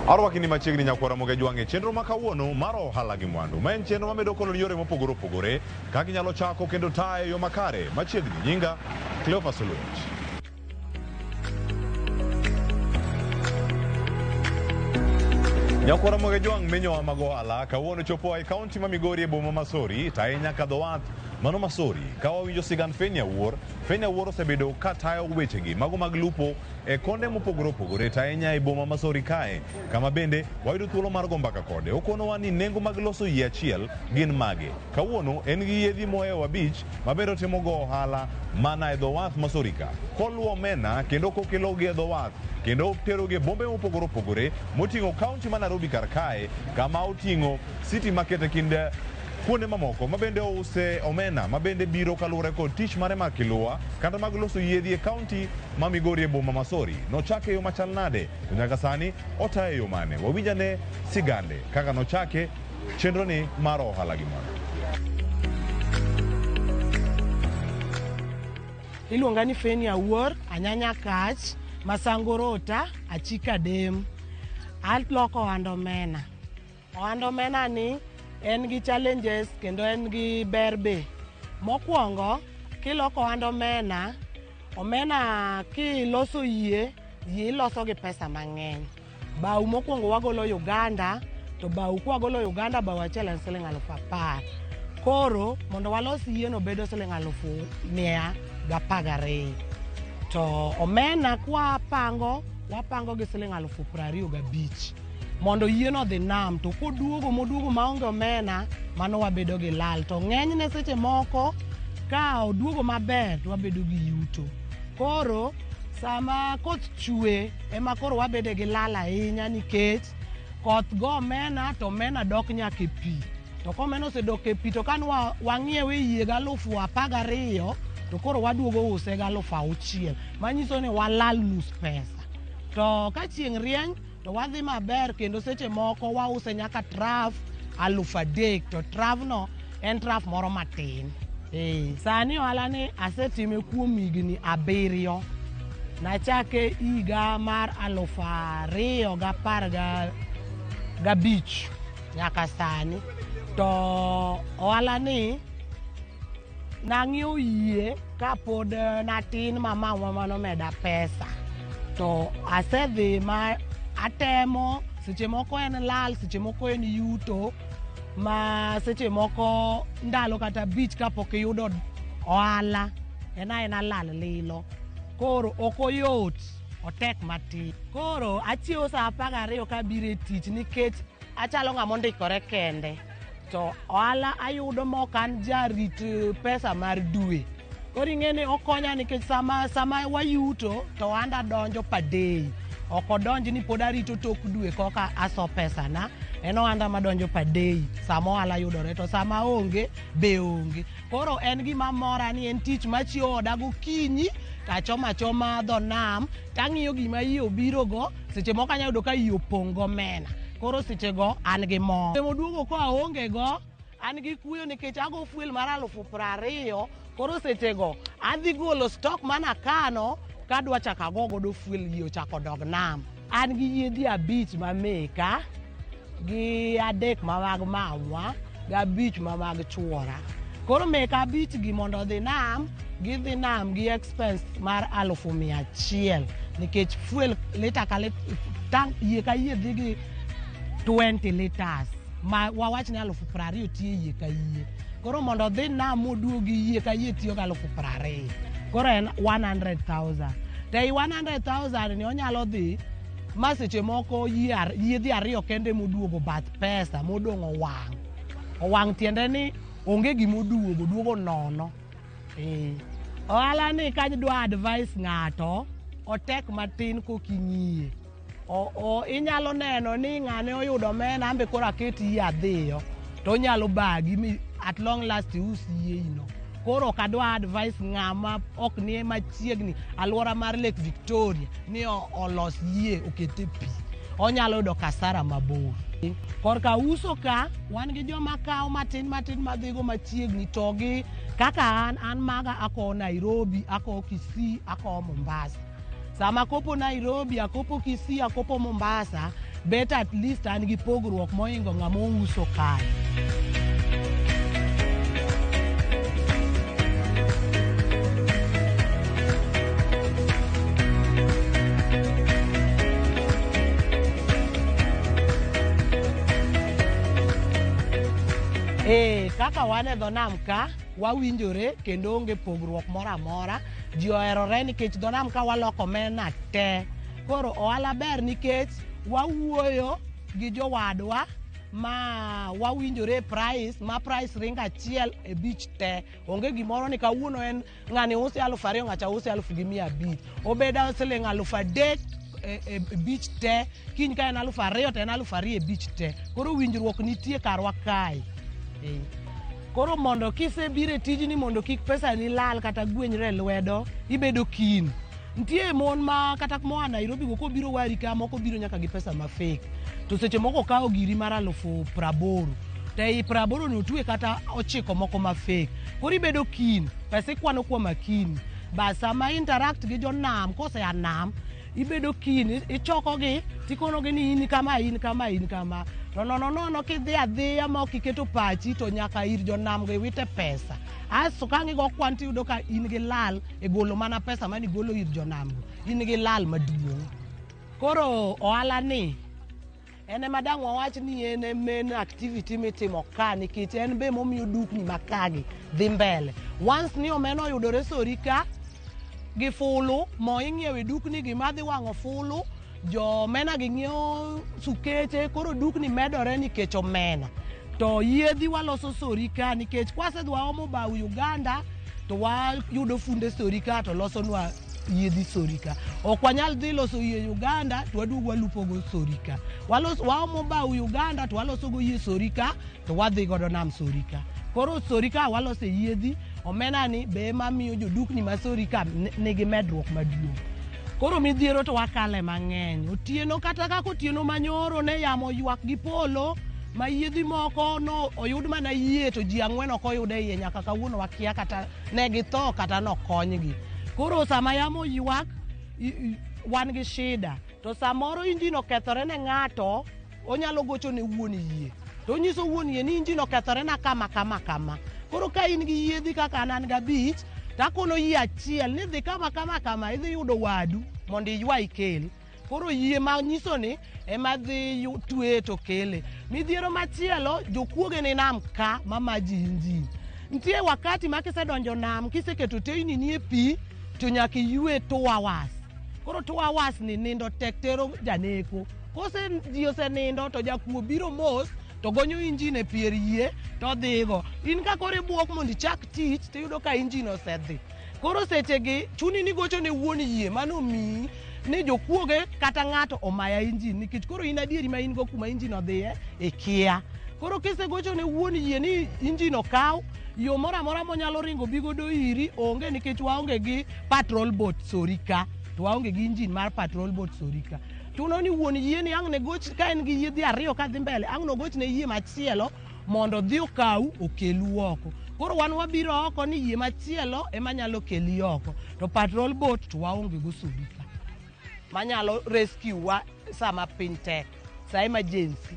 Arwaki ni machiegni nyakwara moge jwange chenro makawuono mar ohala gi mwandu. Ma en chenro mamedo kolo yore mopogore opogore kaka inyalo chako kendo tayo yo makare. Machiegni nyinga Cleophas Oluoch. Nyakwara moge jwang menyo mag ohala kawuono chopo e kaunti ma Migori e boma Masori tayo nyaka dho wath mano Masori ka wawinjo sigand Fenya Wuor osebedo ka tayo wechegi mago mag lupo e konde mopogore opogore tayo e boma Masori kae kama bende wayudo thuolo mar go mbaka kode. Okonowa ni nengo mag loso yie achiel gin mage. Kawuono en gi yiedhi mohewo abich mabende timo go ohala mana e dho wath Masori ka. Koluwo omena kendo kokelogi e dho wath kendo terogi e bombe mopogore opogore moting'o kaunti ma Nairobi kar kae kama oting'o city market e kind kuonde mamoko mabende ouse omena mabende biro kaluwore kod tich mare mar Kilua kata mag loso yiedhi e kaunti ma Migori e boma Masori. Nochake yo machal nade to nyaka sani otayo yo mane? Wawinjane sigande kaka nochake chenro ni mar ohala gi mwandu. Iluonga ni Fenya Wuor, anyanya kach, masangorota, achika dem. Aloko ohand omena. Ohand omena ni en gi challenges kendo en gi berbe. Mokwongo, kiloko ohand omena kiloso yie iloso gi pesa mang'eny. Bau mokwongo wagolo Uganda, to bau kwagolo Uganda bau achiel en siling 10,000. Koro mondo walos yie no bedo siling 112. To omena wapango gi siling 25,000 mondo yie no dhi nam, to koduogo maonge omena mano wabedo gi lal. To ng'enyne seche moko ka oduogo maber to wabedo gi yuto. Koro sama koth chwe ema koro wabedo gi lal ahinya nikech koth go omena to omena dok nyaka e pi. To komena osedok e pi to kan wang'iewe yie 12,000 to koro waduogo use 6,000 manyiso ni walal nus pesa. To ka chieng' rieny to wadhi maber kendo seche moko wause nyaka traf 3,000 to traf no en traf moro matin. Sani ohala ni asetime kuom higni 7. Nachake higa mar 2015 nyaka sani. To ohala ni nang'iewo yie kapod natin mamawa manomeda pesa. To asedhi ma atemo, seche moko en lal, seche moko en yuto, ma seche moko ndalo kata 5 kapok iyudo ohala en lal lilo. Koro okoyot, otek matin. Koro achiewo sa 12 kabiro e tich nikech achalo ng'ama ondikore kende. To ohala ayudo mok an jarit pesa mar dwe. Koro ing'eni okonya nikech sama wayuto to anda donjo per day. Ok odonji ni pod arito tok dwe koka aso pesa na. En ohanda madonjo per day sama ohala yudore, to sama onge be onge. Koro en gima mora ni en tich machiewo oda gokinyi achoma dho nam tang'iyo gima iye obiro go. Seche moko anya yudo ka iye opong' gomena. Koro seche go an gi mor. Seche moduogo ka aonge go an gi kuyo nikech ago fuel mar 20,000. Koro seche go adhi golo stock mana kano kadwa chaka godo fuel yie ochako dog nam. An gi yiedhi 5 mameka gi 3 mag mawa gi 5 mag chuora. Koro meka 5 gi mondo dhi nam gi expense mar 100,000 nikech fuel lita ka tank yie ka yie dhi gi 20 liters ma wawach ni 20,000 tie yie ka yie. Koro mondo dhi nam moduogi yie ka yie tiyo 20,000. Koro en 100,000. To i 100,000 ni onyalo dhi ma seche moko yiedhi 2 kende moduogo bath pesa modong' owang' tiende ni onge gimoduogo, duogo nono. Ohala ni ka dwa advice ng'ato otek matin koking'iye. Inyalo neno ni ng'ane oyudo omena ambe koro aketi yie adhiyo to onyalo bagi at long last usi yie ino. Koro kadwa advice ng'ama ok ni machiegni alwora mar Lake Victoria ni olos yie okete pi. Onyalo yudo kasara mabor. Korka uso ka wan gi joma kawo matin madhigo machiegni to gi kaka an maga ako Nairobi, ako Kisii, ako Mombasa. Sama kopo Nairobi, akopo Kisii, akopo Mombasa, bet at least an gi pogruok moingo ng'ama uso kae. Kaka wan e dho nam ka wawinjore kendo onge pogruok moro amora, ji oherore nikech dho nam ka waloko omena te. Koro ohala ber nikech wawuoyo gi jowadwa ma wawinjore price, ma price ring achiel e beach te. Onge gimoro ni kawuono en ng'ani usi 2,000 ng'acha usi 1,500. Obeda siling 3,000 e beach te, kiny ka en 2,000 to en 2,000 e beach te. Koro winjruok nitie karwa kae. Koro mondo kisebiro e tijni mondo kik pesa ni lal kata gwenyre lwedo, ibedo kin. Nitie mon ma kata moa Nairobi go kobiro wari ka moko biro nyaka gi pesa ma fake. To seche moko kawo giri mar 80,000. To ei 80,000 no tue kata 9 moko ma fake. Koro ibedo kin, pesa ikwano kuom akini. Bas sama interact gi jonam kose anam, ibedo kin, ichoko gi, tikono gi ni in kama, in kama, in kama. To no kidhi adhiya ma ok iketo pachi to nyaka ir jonam go iwite pesa. Aso ka ng'igo kwan tiyudo ka in gi lal e golo mana pesa mani golo ir jonam go. In gi lal maduong'. Koro ohala ni, ene madang' wawach ni ene main activity mitimo ka nikech en be momiyo dukni makagi dhi mbele. Once ni omena oyudore sori ka, gi fulu, mo ing'iewe dukni gi madhi wang'o fulu, jo mena gi ng'iewo sukeche, koro dukni medore nikech omena. To yiedhi waloso sori ka nikech kwasedhi waomo bau Uganda to wayudo funde sori ka to losonwa yiedhi sori ka. Ok wanyal dhi loso yie Uganda to waduog walupogo sori ka. Waomo bau Uganda to waloso go yie sori ka to wadhi godo nam sori ka. Koro sori ka walose yiedhi, omena ni be ema miyo jodukni ma sori ka nigi medruok maduong'. Koro midhiero to wakale mang'eny. Otieno kata kaka otieno manyoro ne yamo ywak gi polo, ma yiedhi moko no oyud mana yie to ji 4 ok oyude iye nyaka kawuono wakia kata ne githo kata nokonygi. Koro sama yamo ywak wan gi shida. To samoro injin okethore ne ng'ato, onyalo gocho ne wuon yie. To onyiso wuon yie ni injin okethore na kama kama kama. Koro ka in gi yiedhi kaka an ga beach, takono yie achiel ni dhi kama kama kama, idhi yudo wadu mondo iywa ikel. Koro yie ma nyiso ni ema dhi tue to kele. Midhiero machielo, jokuoge ni nam ka mamaji injin. Nitie wakati ma kisedonjo nam, kiseketo teyni ni e pi, to nyaka yue 2 hours. Koro 2 hours ni nindo tek tero janeko. Kose ji osenindo to jakuo biro mos, to gonyo injin e pier yie to dhigo. In ka koro ibuok mondo ichak tich, tiyudo ka injin osedhi. Koro sechegi chuni ni gocho ne wuon yie mano mi ni jokuoge kata ng'ato omaya injin nikech koro in adieri ma in go kuma injin odhiye e kia. Koro kisegocho ne wuon yie ni injin okaw, yo moro amora monyalo ringo bigodo iri onge nikech waonge gi patrol boat sori ka. To waonge gi injin mar patrol boat sori ka. Tuno ni wuon yie ni ang' ne goch ka en gi yiedhi 2 ka dhi mbele, ang' no goch ne yie machielo mondo dhi okaw okelu oko. Koro wan wabiro oko ni yie machielo ema nyalo keli oko. To patrol boat to waonge go sori ka. Manyalo rescue wa sama piny tek, sa emergency.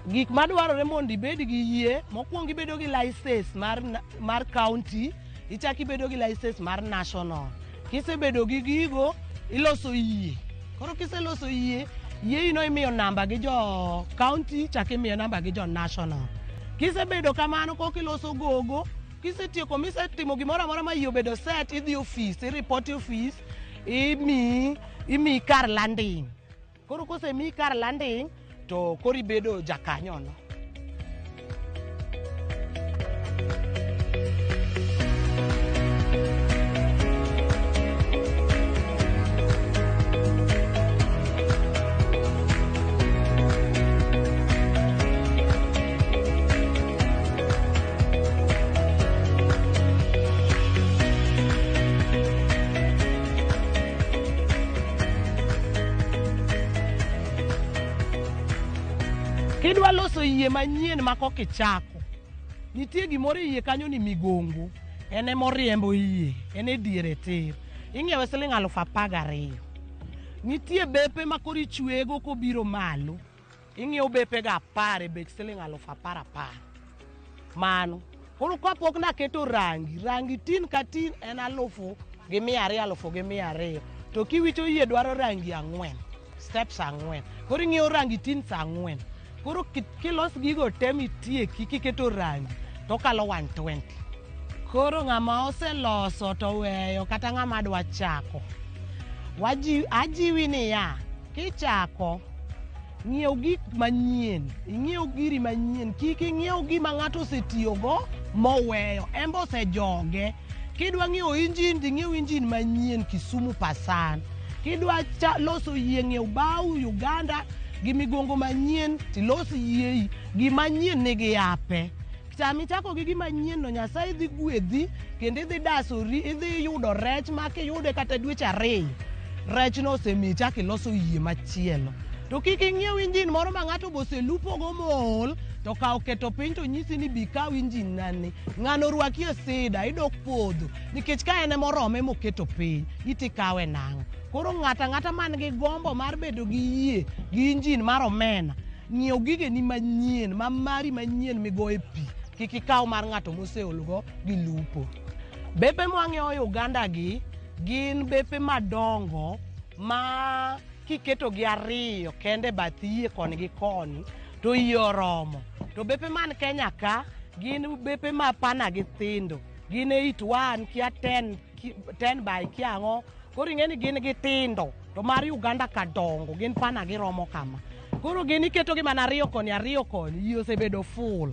Gik madwarore mondo ibed gi yie, mokwongo ibedo gi license mar county, ichak ibedo gi license mar national. Kisebedo gi gigo, iloso yie. Koro kiseloso yie, yie ino imiyo namba gi jo county, chak imiyo namba gi jo national. Kisebedo kamano kok iloso gogo, kisetieko misetimo gimoro amora ma yie obedo set, idhi office, iripoti office, imi kar landing. Koro kose mi kar landing, to koro ibedo jakanyo no. Kidwa loso yie manyien ma kok ichako, nitie gimoro yie kanyo ni migongo, ene moriembo yie, ene diere tir. Ing'iewe siling 12,000. nitie bepe ma koro ichwego kobiro malo. Ing'iewo bepe ga 10 e bech siling 10,000 mano. Koro kapok naketo rangi tin ka tin en 1,200, 1,200. To kiwicho yie dwaro rangi 4, steps 4. Koro ing'iewo rangi tin sa 4. Koro kilos gigo te mitieki kiketo rangi to kalo 120. Koro ng'ama oseloso to weyo kata ng'ama dwa chako. Ajiwi niya, kichako ng'iew gik manyien, ing'iew giri manyien, kik ing'iew gima ng'ato osetiyogo moweyo, embo osejoge. Kidwa ng'iew injin, ing'iew injin manyien Kisumu pasan. Kidwa loso yie, ng'iew bao Uganda gi migongo manyien tilos yie gi manyien nigi yape. Chako gi gima nyien no Nyasaye dhi gwedhi kendo idhi dasori, idhi yudo rech ma kiyude kata dweche 2. Rech no osemi chako iloso yie machielo. To kik ing'iew injin moro ma ng'ato boselupo go mool to kawo keto piny to nyisi ni bi kaw injin nani. Ng'ano rwaki e sida, idok podho nikech ka ene morome moketo piny, iti kawe nang'o. Koro ng'ata man gi gombo mar bedo gi yie gi injin mar omena, ng'iew gigeni manyien, mari manyien migo e pi. Kik ikaw mar ng'ato moseolgo gi lupo. Bepe mwang'iewo Uganda gi gin bepe madongo ma kiketo gi 2 kende bath yie koni gi koni to yie oromo. To bepe man Kenya ka gin bepe ma pana gi thindo, gin 8-1 kia 10 by kiang'o. Koro ing'eni gin gi tindo, to mar Uganda ka dongo, gin pana gi romo kama. Koro gin iketo gi mana 2 koni, yie osebedo full.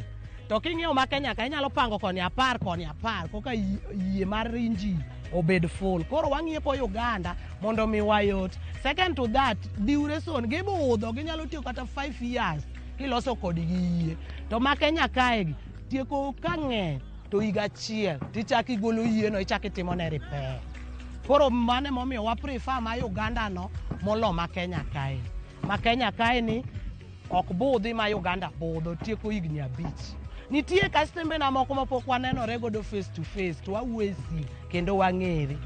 To king'iewo ma Kenya ka inyalo pango koni 10 koni 10 koka yie mar injin obed full. Koro wang'iepo Uganda mondo mi wayot. Second to that, duration gibudho, ginyalo tiyo kata 5 years kiloso kodgi yie. To ma Kenya kae gi tieko ka ng'eny to higa achiel tichaki golo yie no, ichaki timo ne repair. Koro mane momiyo wa prefer ma Uganda no molo ma Kenya kae. Ma Kenya kae ni ok budhi, ma Uganda budho tieko higni 5. Nitie kastembe na moko mapok wanenore godo face to face to wawuoyo kendo wang'ere.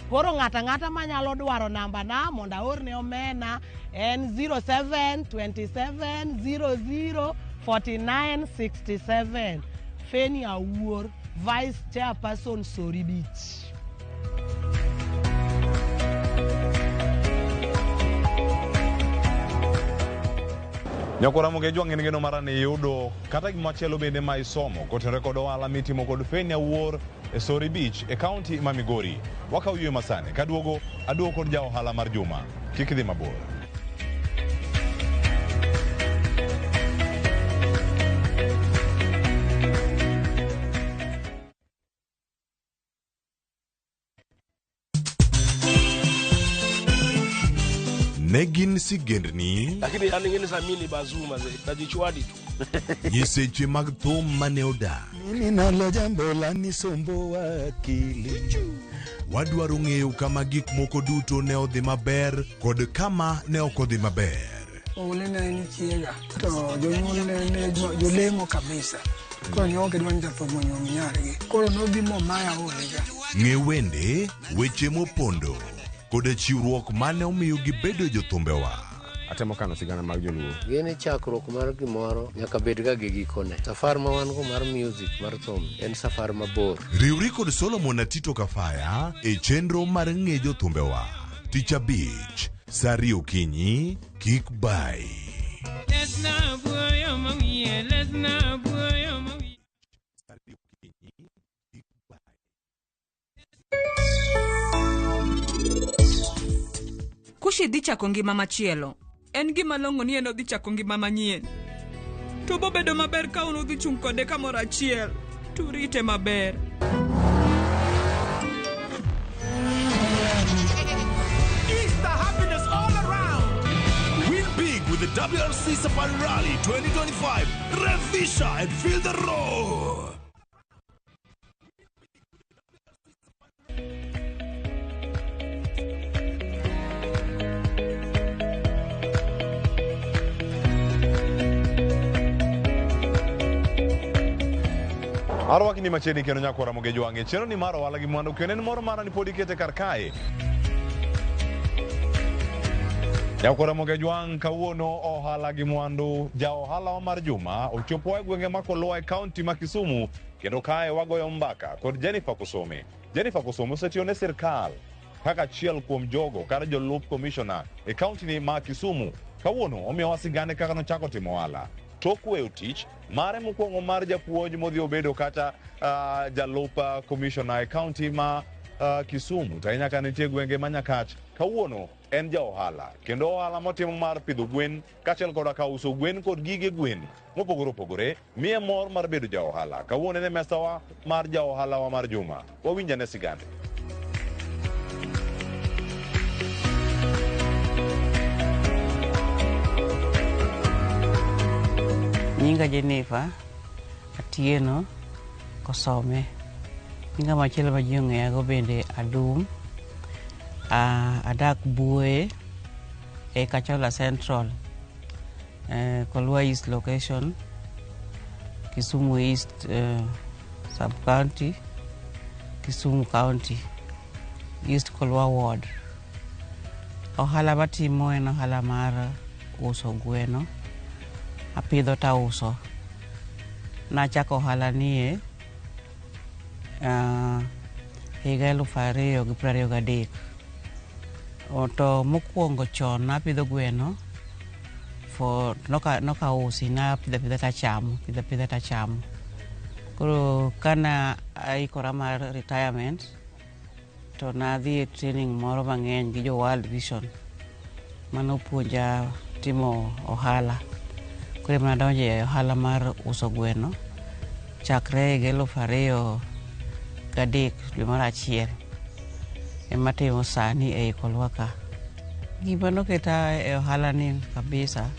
Koro ng'ata manyalo dwaro namba na mondo aorne omena en 0727004967. Feni Awuor, Vice Chairperson Sori Beach. Nyakora Ramogi jwang'e geno mara ni yudo kata gimachielo bende ma isomo kotenore kod ohala mitimo kod Feni Awuor e Sori Beach e kaunti ma Migori. Wakaw yue masane kaduogo kod ja ohala mar juma. Kik idhi mabor. Negin sigendni lakini aningeni samini bazuma najichwadi tu nyiseche mag thum mane oda mimi nalo jambo la nisombo wakili wadwaro ng'eyo kama gik moko duto ne odhi maber kod kama ne ok odhi maber. Ole ne ni chiega to jonyuol ne jolemo kabisa. Koro nyoke dwan jathomo nyargi. Koro nobi mo maya olega. Ng'e wende, weche mopondo kod chiwruok mane omiyo gibedo jothumbewa. Atemo kano sigana mag joluo. Gini chakruok mar gimoro nyaka bed ga gi gikone. Safar ma wan go mar music mar thum en safar mabor. Riwri kod Solomon Atito Kafaya e chenro mar ng'e jothumbewa. Tich Abich, Sari Okinyi, kik bai. Kushi dhi chako ngima machielo. En gima longo ni en odhi chako ngima manyien. To bobedo maber ka uno dhi chung' kode kamoro achiel. To rite maber. Easter happiness all around. Win big with the WRC Safari Rally 2025. Revisha and feel the roar. Arwaki ni macheni keno nyakora Ramogi jwang'e cheno ni maro wala gi Mwandu keno en moro mara ni podi kete kar kae. Yakora moge juang kawuono Ohala gi Mwandu ja ohala mar juma ochopo e gwenge ma Kolwa e kaunti ma Kisumu kendo kae wagoyo mbaka kod Jennifer Kusome. Jennifer Kusome osetione sirkal kaka achiel kuom jogo kata jolup commissioner e kaunti ni ma Kisumu. Kawuono omiyo wasigane kaka nochako timo ohala. Tok weyo tich mare mokwongo mar japuonj modhi obedo kata jalup commissioner e kaunti ma Kisumu to nyaka nitie gwenge ma Nyakach. Kawuono en ja ohala kendo ohala motimo mar pidho gwen kaachiel koda ka uso gwen kod gige gwen mopogore opogore miye mor mar bedo ja ohala. Kawuono ne mesawa mar ja ohala wa mar juma. Wawinjane sigande. Nyinga Jennifer Atieno Kusome. Nyinga machielo ma ji ong'eyago bende Adum. Adak Buoye e Kachola Central, Kolwa East location, Kisumu East sub-county, Kisumu County, East Kolwa Ward. Ohala matimo en ohala mar uso gweno. Apidho ta uso. Nachako ohala nie higa 2023. To mokwongo chon napidho gweno noka usi na pidha ta chamo. Koro kana aikora mar retirement to nadhi e training moro mang'eny gi jo World Vision manopuonja timo ohala. Koro nadonje e ohala mar uso gweno chakre higa 2003 dwe mar achiel. Ematimo sani e Kolwa ka. Gima noketa e ohala ni kabisa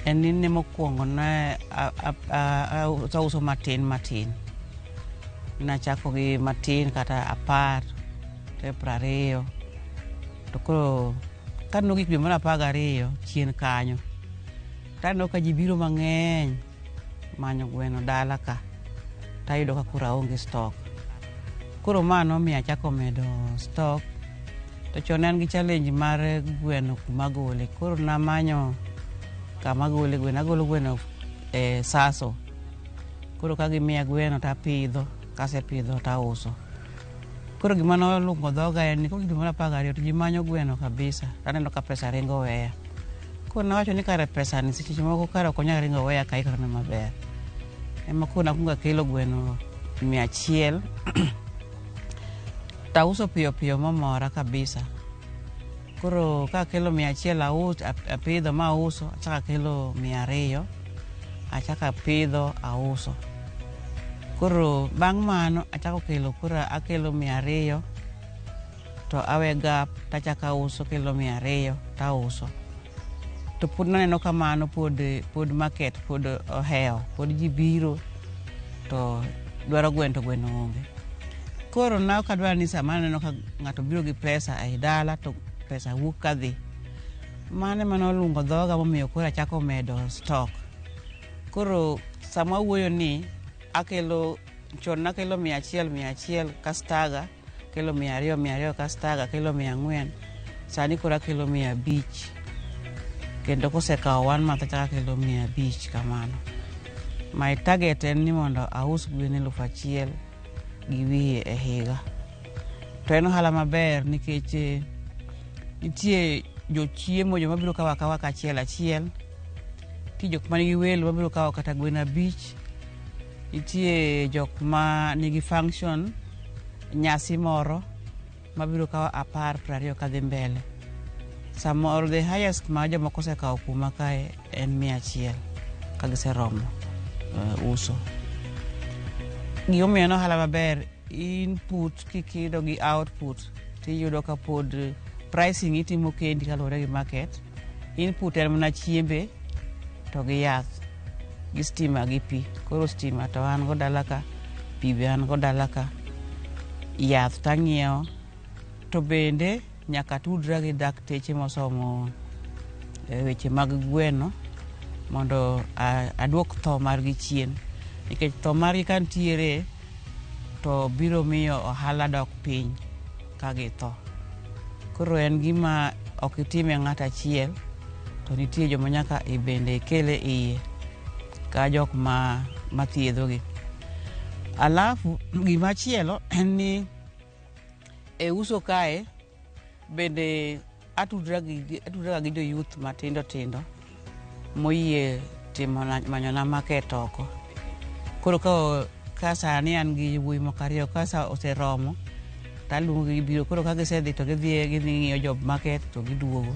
en ni mokwongo na uso matin. Nachako gi matin kata 10 to 20. To koro kanogik dwe mar 12 chien kanyo. Tano ka ji biro mang'eny manyo gweno dala ka. Tayudo ka kura onge stock. Koro mano mi achako medo stock. To chon en gi challenge mar gweno kuma gole. Koro namanyo kama gole gweno. Agolo gweno e Saso. Koro ka gimiya gweno tapidho. Kasepidho tauso. Koro gima nolungo dhoga en ni kogidwe mar 12 to ji manyo gweno kabisa. Taneno ka pesa ringo weya. Koro nawacho ni kare pesa ni seche moko kare ok onyal ringo weya ka ikore maber. Ema koro nakunga kelo gweno 100. Tauso piyo mamora kabisa. Koro ka kelo 100 apidho ma uso, achaka kelo 200, achaka pidho auso. Koro bang' mano achako kelo koro akelo 200 to awe gap tachaka uso kelo 200 tauso. To pod naneno kamano pod market pod oheo, pod ji biro to dwaro gweno to gweno onge. Koro na kadwa ni sama neno ka ng'ato biro gi pesa ai dala to pesa wuok kadhi. Mane manolungo dhoga momiyo koro achako medo stock. Koro sama wuoyo ni akelo chon nakelo 100 kastaga, kelo 200 kastaga, kelo 400. Sani koro akelo 500. Kendo kosekawo 1 month achaka kelo 500 kamano. My target en ni mondo aus gweno 1,000 gi wiye e higa. To en ohala maber nikech nitie jochiemo joma biro kawo akawa achiel. Nitie jok manigi welo mabiro kawo kata gweno 5. Nitie jok ma nigi function nyasi moro mabiro kawo 10, 20 kadhi mbele. Samoro the highest ma jomoko osekawo kuma kae en 100 kagiseromo uso. Gimomiyo en ohala maber, input kikido gi output tiyudo ka pod pricing itimo kendi kaluwore gi market. Input en mana chiembe to gi yath gi stima gi pi. Koro stima to an go dala ka, pi be an go dala ka, yath tang'iewo. To bende nyaka tudra gi dakteche mosomo weche mag gweno mondo aduok tho margi chien. Nikech tho margi kantiere to biro miyo ohala dok piny ka githo. Koro en gima ok itime ng'at achiel, to nitie joma nyaka bende ikele iye ka jok mathiedhogi. Alafu gimachielo en ni e uso kae bende atudra gi jo youth matindo tindo moyie timo manyona market oko. Koro ka sani an gi wuoyi moko ariyo ka oseromo taluongo gi biro, koro ka gisedhi to gidhi ng'iyo job market to giduogo.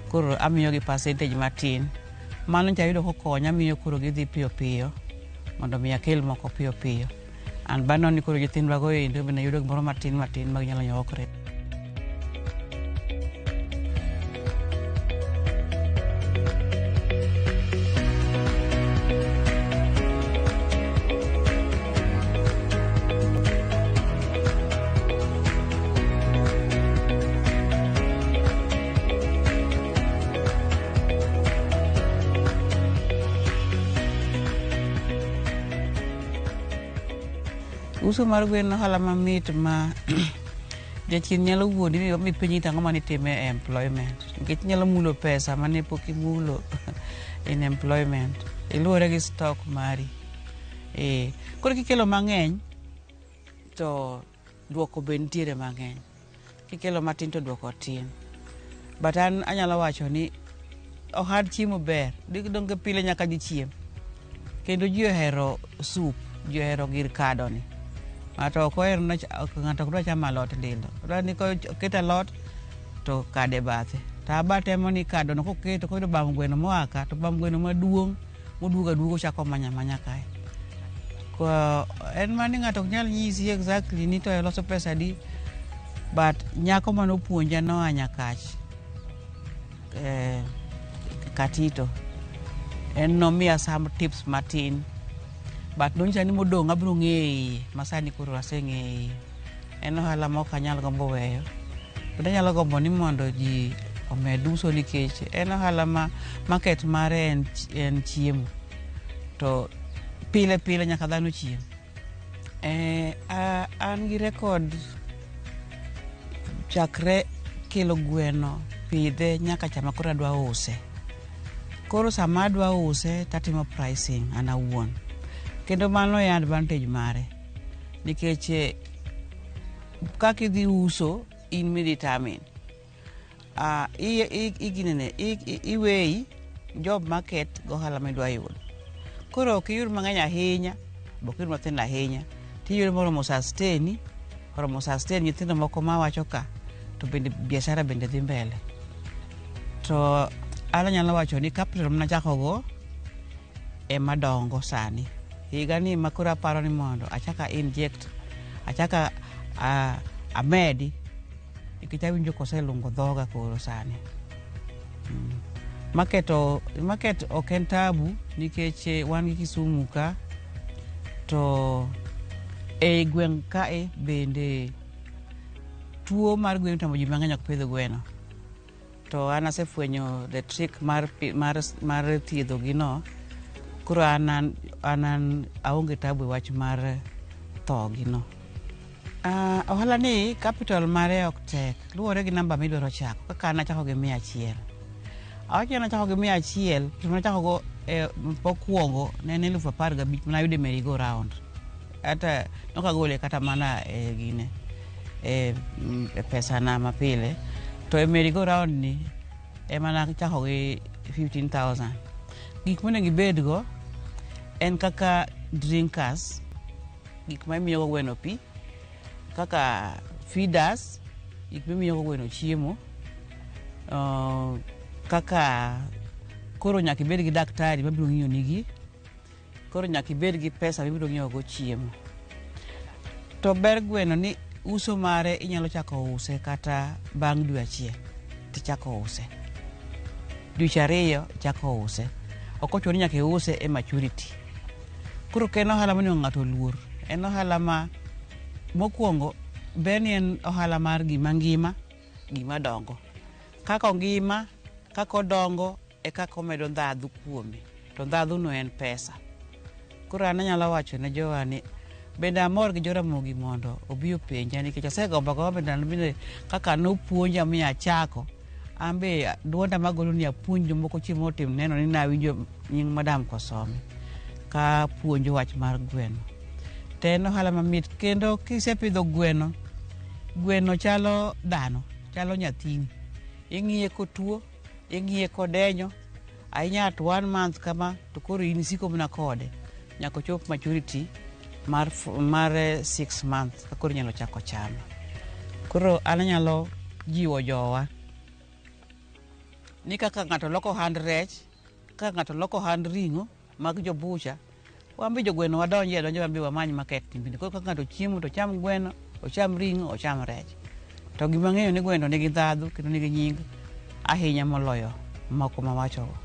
Koro amiyogi percentage matin, mano nyayudo kokonya, miyo koro gidhi piyo piyo mondo mi akel moko piyo piyo. An bano ni koro nyithindwa go endo bende yudo gimoro matin ma ginyalo nyokore. Uso mar gwen ohala mamit ma jachien nyalo wuondi mi penji tang'o mane itime employment, nikech nyalo mulo pesa mane pok imulo in employment, iluwore gi stock mari. Koro kikelo mang'eny to duoko be nitiere mang'eny, kikelo matin to duoko tin. But an anyalo wacho ni ohand chiemo ber, donge pile nyaka ji chiem, kendo ji ohero soup, ji ohero gir kado ni. Ng'ato ok dwa chamo alot lilo, dwa ni koket alot to kade bathe. To abatemo ni kado no koketo koyudo bam gweno moaka, to bam gweno maduong' moduogo aduogo chako manya kae. En mani ng'ato ok nyal nyisi exactly ni to loso pesa di, but nyako manopuonja noa Nyakach Katito, en nomiya some tips matin, but nonyisa ni modong' abiro ng'eye, masani koro aseng'eye. En ohala ma ok anyal gombo weyo, but anyalo gombo ni mondo ji omed uso, nikech en ohala ma market mare en chiemo, to pile nyaka dhano chiem. An gi rekod chakre kelo gweno, pidhe nyaka chama koro adwa use. Koro sama adwa use tatimo pricing an awuon, kendo mano e advantage mare, nikech kaka idhi uso in mi-determine. Iweyi job market gohala midwa yudo. Koro ok iyud mang'eny ahinya, ok iyud mathin ahinya, tiyudo moromo sustain nyithindo moko mawacho ka, to bende biashara bende dhi mbele. To an anyalo wacho ni capital manachakogo ema dongo sani. Higa ni makoro aparo ni mondo achaka inject, achaka amedi, nikech awinjo koselungo dhoga koro sani. Market ok en tabu, nikech wan gi Kisumu ka, to e gweng' kae bende tuo mar gweno tamo ji mang'eny ok pidho gweno. To an asefwenyo the trick mar thiedho gino, koro an aonge tabu e wach mar tho gino. Ohala ni capital mare ok tek, luwore gi namba midwaro chako. Kaka an achako gi 100. Awacho na chako gi 100, to nachako go pokuongo ne en 15,000 manayude merry go round. Ata nokagole kata mana gine pesa na mapile, to e merry go round ni ema nachako gi 15,000. Gik mane gibedgo en kaka drinkers, gik ma imiyo gweno pi, kaka feeders, gik ma imiyo gweno chiemo, kaka koro nyaka ibed gi daktari mabiro ng'iyo nigi, koro nyaka ibed gi pesa mibiro ng'iyo go chiemo. To ber gweno ni uso mare inyalo chako use kata bang' dwe achiel tichako use, dweche 2 chako use, ok ochuno ni nyaka iuse e maturity. Koro ken ohala mane ng'ato luor, en ohala ma mokwongo ber ni en ohala mar gima ngima, gima dongo. Kaka ongima, kaka odongo e kaka omedo ndhadhu kuome, to ndhadhu no en pesa. Koro an anyalo wacho ne jowa ni bende amor gi jo Ramogi mondo obi openja, nikech asegombo bende kaka nopuonja mi achako, ambe duonda magolo ni apuonjo moko chiemo tim neno ni nawinjo nying madam kosome ka puonjo wach mar gweno. Teno hala mamit kendo kisepidho gweno chalo dhano, chalo nyathini. Ing'iye kotuo, ing'iye kodenyo, ahinya at 1 month kama to koro in siko mna kode nyaka chop maturity mar 6 months ka koro nyalo chako chame. Koro anyalo jiwo jowa ni kaka ng'ato loko hand rech, kaka ng'ato loko hand ring'o mag jo bucha, wambi jo gweno wadonje wambi wamany market timbini. Koro kaka ng'ato chiemo to cham gweno, ocham ring'o, ocham rech. To gima ng'eyo ni gweno nigi ndhadhu kendo nigi nying ahinya moloyo moko mawachogo.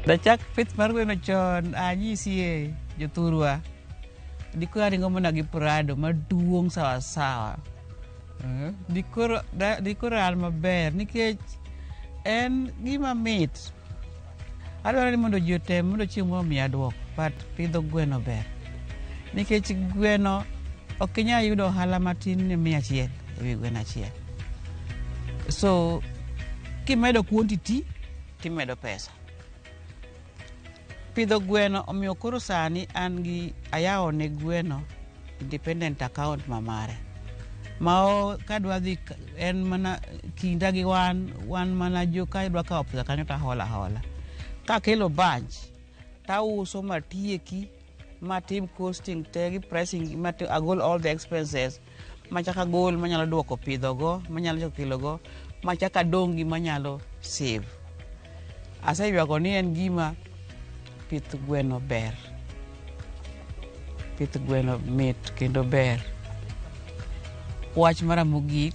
Dachak pith mar gweno chon anyisi jothurwa diko aringo mana gi prado maduong' sawa. Dikoro al maber nikech en gima mit. Adwaro ni mondo ji otem mondo chiemo miya duoko, but pidho gweno ber. Nikech gweno ok inyal yudo ohala matin ni 100 ewi gweno achiel. So kimedo quantity timedo pesa. Pidho gweno omiyo koro sani an gi ayawo ne gweno independent account mamare. Mao kadwa dhi en mana kinda gi wan mana jo ka idwa kawo pesa kanyo ta hola. Ka kelo bunch ta uso matieki matim costing te gi pricing agol all the expenses machaka gol manyalo duoko pidho go, manyalo kelo go, machaka dongi manyalo save. Aseywago ni en gima pith gweno ber. Pith gweno mit kendo ber. Wach mara mogik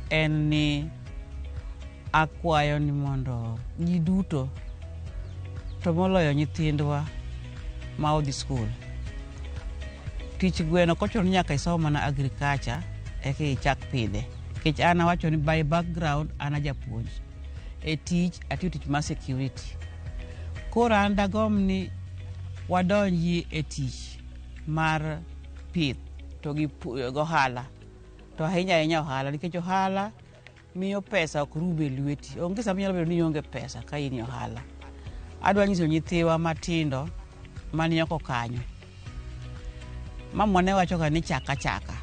en ni akwayo ni mondo ji duto to moloyo nyithindwa ma odhi skul. Tich gweno kochon nyaka isom mana agriculture eka ichak pidhe. Kech an awacho ni by background ana japuonj. E tich atiyo tich mar security. Koro an dagom ni wadonji e tich mar pith to gi ohala. To ahinya ohala nikech ohala miyo pesa ok rube lweti. Onge sama nyalo bedo ni onge pesa ka in ohala. Adwa nyiso nyithiwa matindo mani oko kanyo. Mamwa ne wacho ga ni chaka.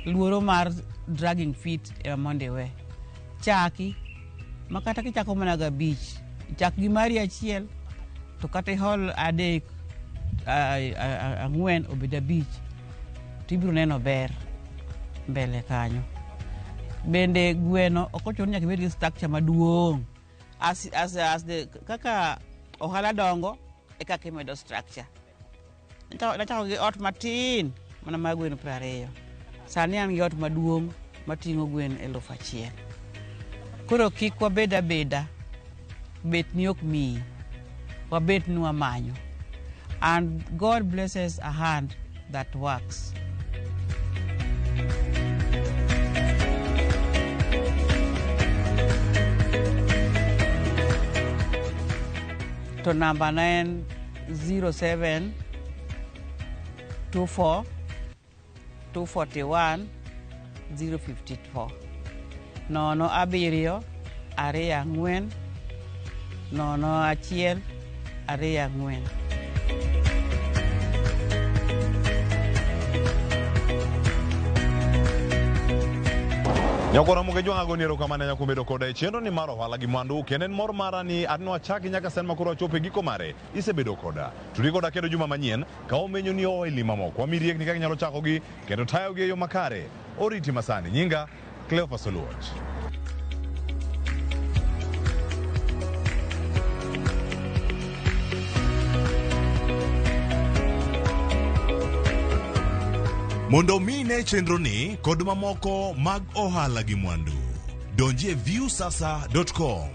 Luoro mar dragging feet e monde we. Chaki makata kichako mana ga beach. Chak gi mari achiel to kata hol adek 4 obeda beach. Tibiro neno ber mbele kanyo. Bende gweno okochon nyaka bed gi structure maduong'. As the kaka ohala dongo e kaka imedo structure. Nachako gi ot matin mana mag gweno 20. Sani an gi ot maduong' mating'o gwen 1,000. Koro kik wabeda bet ni ok miyi. Wabet ni wamanyo. And God blesses a hand that works. To number 907 24 241 054. Nono abiriyo 24 nono achiel 24. Nyakora muge jwanga goniero kamane nyakumedo koda e chenro ni mar Ohala gi Mwandu kenen mor mara ni adno chaki nyaka sen makoro chope giko mare isebedo koda turi koda kendo juma manyien ka omenyo ni oili mamoko amiriek ni kaka nyalo chako gi kendo tayo gi yo makare oriti masani nyinga Cleophas Oluoch. Mondo mine chenro ni kod mamoko mag Ohala gi Mwandu donjie viewsasa.com